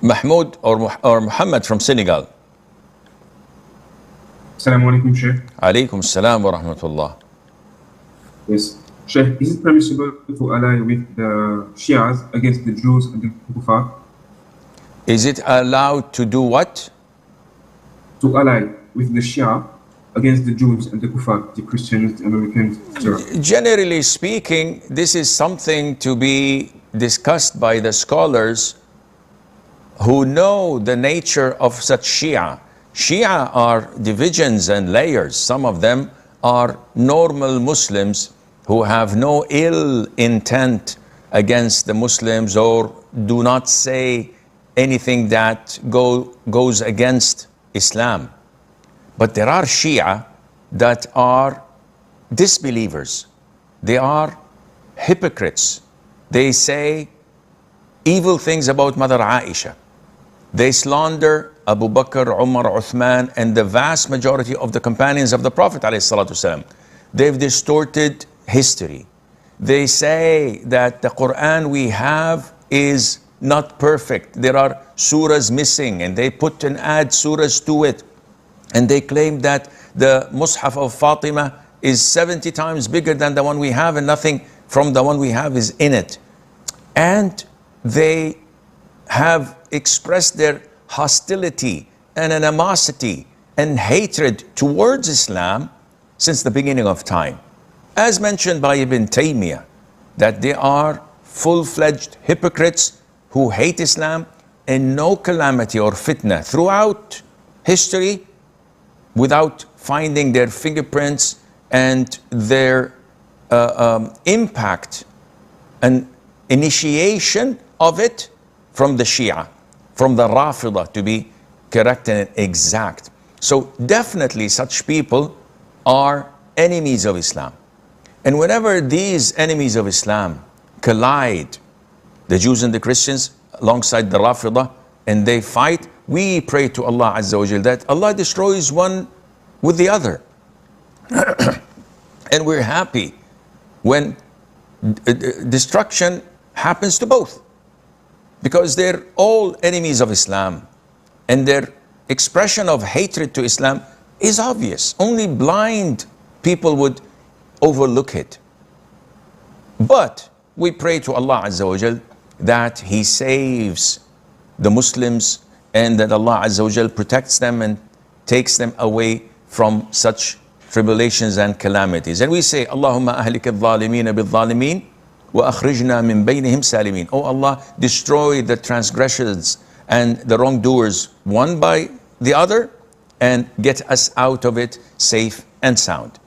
Mahmoud or Muhammad from Senegal. Assalamu alaikum, Sheikh. Alaykum salam wa rahmatullah. Yes. Sheikh, is it permissible to ally with the Shias against the Jews and the Kuffar? Is it allowed to do what? To ally with the Shia against the Jews and the Kuffar, the Christians, the Americans, etc. Generally speaking, this is something to be discussed by the scholars who know the nature of such Shia. Shia are divisions and layers. Some of them are normal Muslims who have no ill intent against the Muslims or do not say anything that goes against Islam. But there are Shia that are disbelievers. They are hypocrites. They say evil things about Mother Aisha. They slander Abu Bakr, Umar, Uthman, and the vast majority of the companions of the Prophet ﷺ. They've distorted history. They say that the Quran we have is not perfect. There are surahs missing, and they put and add surahs to it. And they claim that the Mus'haf of Fatima is 70 times bigger than the one we have, and nothing from the one we have is in it. And they have expressed their hostility and animosity and hatred towards Islam since the beginning of time. As mentioned by Ibn Taymiyyah, that they are full-fledged hypocrites who hate Islam, and no calamity or fitna throughout history without finding their fingerprints and their impact and initiation of it from the Shia, from the Rafidah, to be correct and exact. So definitely such people are enemies of Islam. And whenever these enemies of Islam collide, the Jews and the Christians alongside the Rafidah, and they fight, we pray to Allah Azza wa Jal that Allah destroys one with the other. And we're happy when destruction happens to both, because they're all enemies of Islam, and their expression of hatred to Islam is obvious. Only blind people would overlook it. But we pray to Allah Azza wa Jal that He saves the Muslims, and that Allah Azza wa Jal protects them and takes them away from such tribulations and calamities. And we say, Allahumma ahlik al-zalimeen bil-zalimin wa akhrijna min baynihim salimin. Oh Allah, destroy the transgressors and the wrongdoers one by the other, and get us out of it safe and sound.